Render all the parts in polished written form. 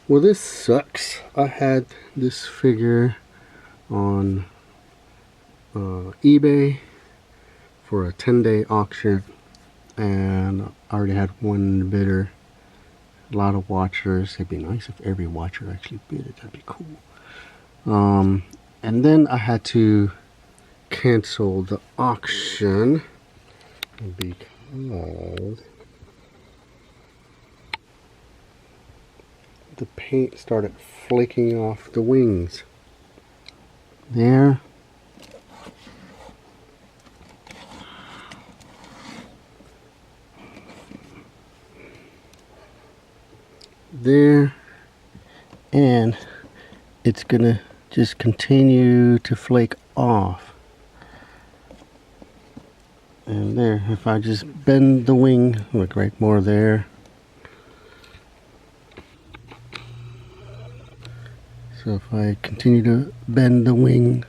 Well, this sucks. I had this figure on eBay for a 10-day auction, and I already had one bidder, a lot of watchers. It'd be nice if every watcher actually bid it. That'd be cool. And then I had to cancel the auction because the paint started flaking off the wings. There. There. And it's gonna just continue to flake off. And there, if I just bend the wing, look, right more there. So if I continue to bend the wing,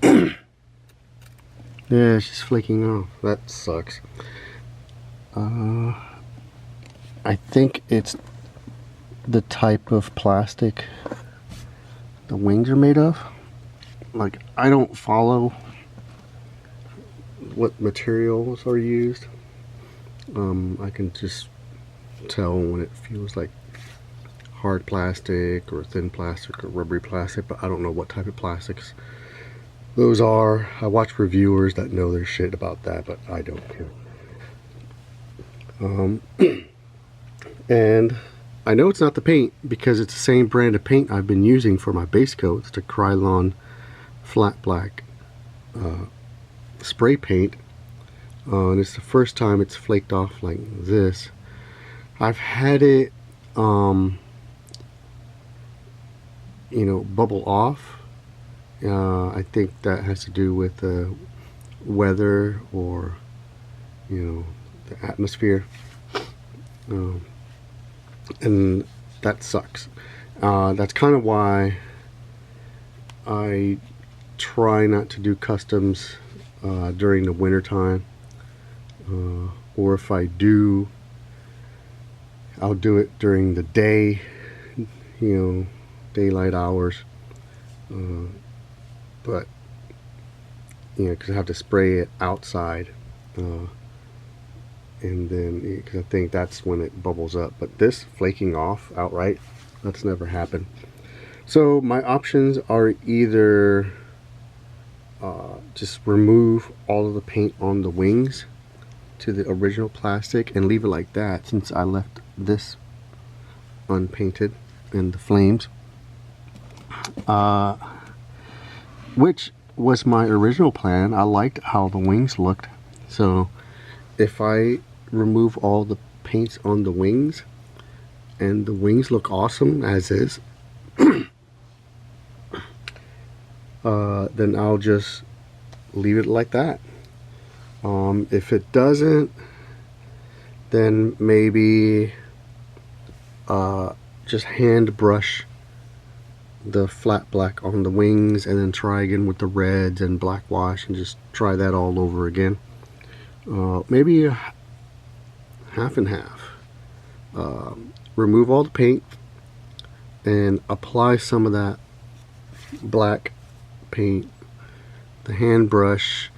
yeah, it's just flaking off. That sucks. I think it's the type of plastic the wings are made of. Like, I don't follow what materials are used. I can just tell when it feels like hard plastic or thin plastic or rubbery plastic, but I don't know what type of plastics those are. I watch reviewers that know their shit about that, but I don't care. And I know it's not the paint because it's the same brand of paint I've been using for my base coat. It's the Krylon flat black spray paint, and it's the first time it's flaked off like this. I've had it you know, bubble off. I think that has to do with the weather or, you know, the atmosphere, and that sucks. That's kind of why I try not to do customs during the winter time, or if I do, I'll do it during the day, you know, daylight hours, but you know, because I have to spray it outside, and then because I think that's when it bubbles up. But this flaking off outright, that's never happened. So my options are either just remove all of the paint on the wings to the original plastic and leave it like that, since I left this unpainted and the flames, which was my original plan. I liked how the wings looked, so if I remove all the paints on the wings and the wings look awesome as is, then I'll just leave it like that. If it doesn't, then maybe just hand brush the flat black on the wings and then try again with the reds and black wash and just try that all over again. Maybe half and half. Remove all the paint and apply some of that black paint, the hand brush,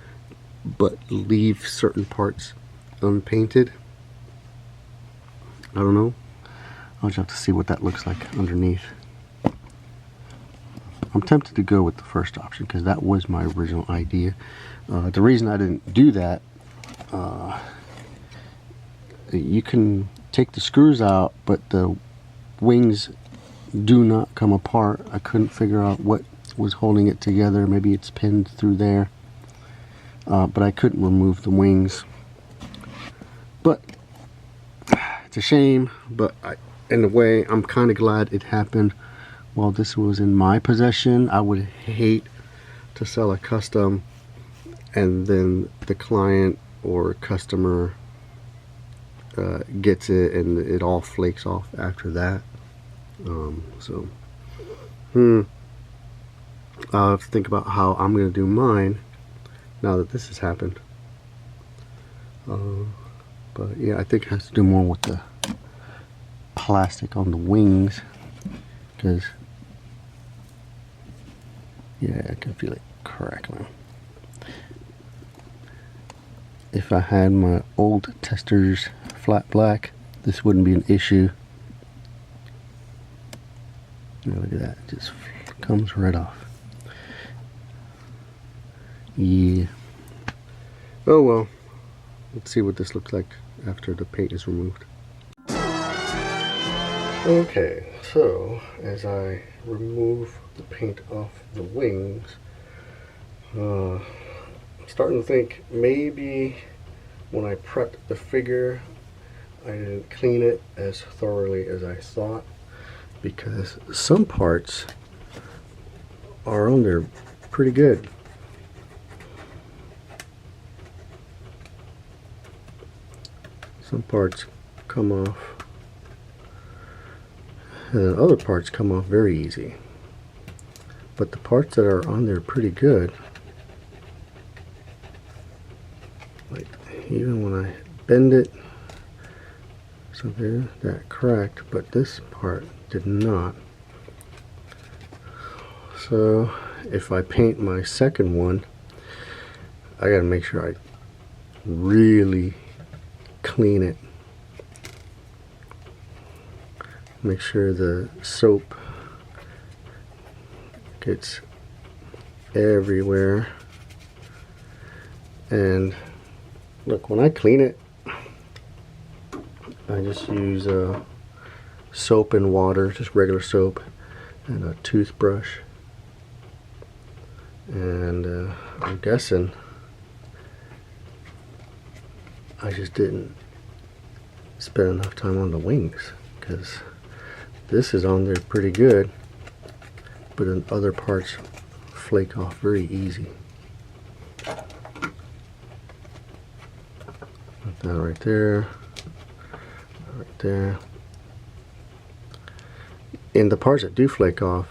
but leave certain parts unpainted. I don't know. I'll just have to see what that looks like underneath. I'm tempted to go with the first option because that was my original idea. The reason I didn't do that, you can take the screws out, but the wings do not come apart. I couldn't figure out what was holding it together. Maybe it's pinned through there, but I couldn't remove the wings. But it's a shame, but in a way I'm kind of glad it happened while this was in my possession. I would hate to sell a custom and then the client or customer gets it and it all flakes off after that. I'll have to think about how I'm going to do mine now that this has happened. But yeah, I think it has to do more with the plastic on the wings, because yeah, I can feel it crackling. If I had my old Testors flat black, this wouldn't be an issue. Look at that, it just comes right off. Yeah. Oh well, let's see what this looks like after the paint is removed. Okay, so as I remove the paint off the wings, I'm starting to think maybe when I prepped the figure I didn't clean it as thoroughly as I thought, because some parts are on there pretty good. Some parts come off, and then other parts come off very easy. But the parts that are on there pretty good, like even when I bend it, so there, that cracked, but this part did not. So if I paint my second one, I gotta make sure I really clean it. Make sure the soap gets everywhere. And look, when I clean it, I just use soap and water, just regular soap, and a toothbrush. And I'm guessing I just didn't spend enough time on the wings, because this is on there pretty good, but then other parts flake off very easy. Put that right there, right there. In the parts that do flake off,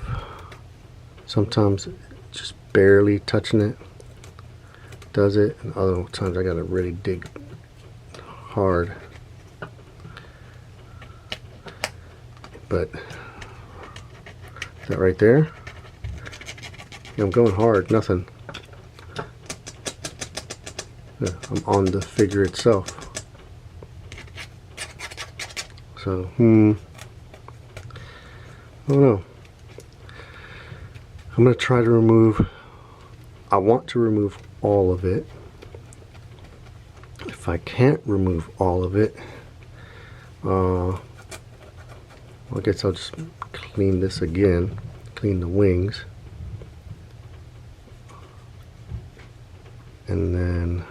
sometimes just barely touching it does it, and other times I gotta really dig hard. But that right there, yeah, I'm going hard, nothing. Yeah, I'm on the figure itself. So, I don't know. I'm gonna try to remove, I want to remove all of it. If I can't remove all of it, well, I guess I'll just clean this again, clean the wings. And then,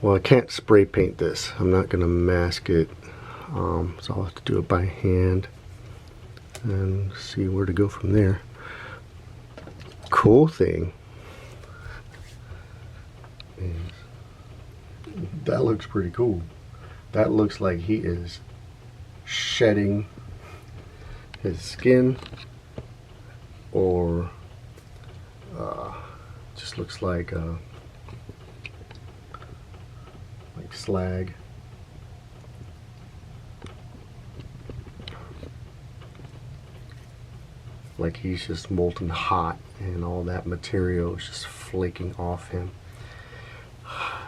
well, I can't spray paint this. I'm not gonna mask it. So I'll have to do it by hand and see where to go from there. Cool thing is, that looks pretty cool. That looks like he is shedding his skin, or just looks like slag. Like he's just molten hot and all that material is just flaking off him.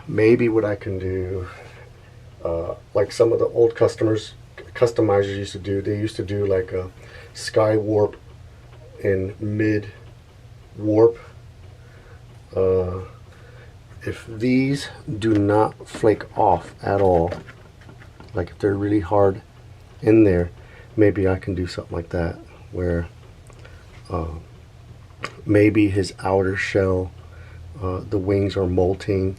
Maybe what I can do, like some of the old customizers used to do, they used to do like a sky warp and mid warp. If these do not flake off at all, like if they're really hard in there, maybe I can do something like that, where maybe his outer shell, the wings are molting,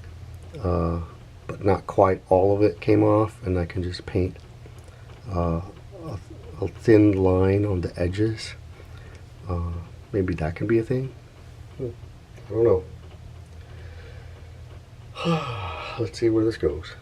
but not quite all of it came off, and I can just paint a thin line on the edges. Maybe that can be a thing. I don't know. Let's see where this goes.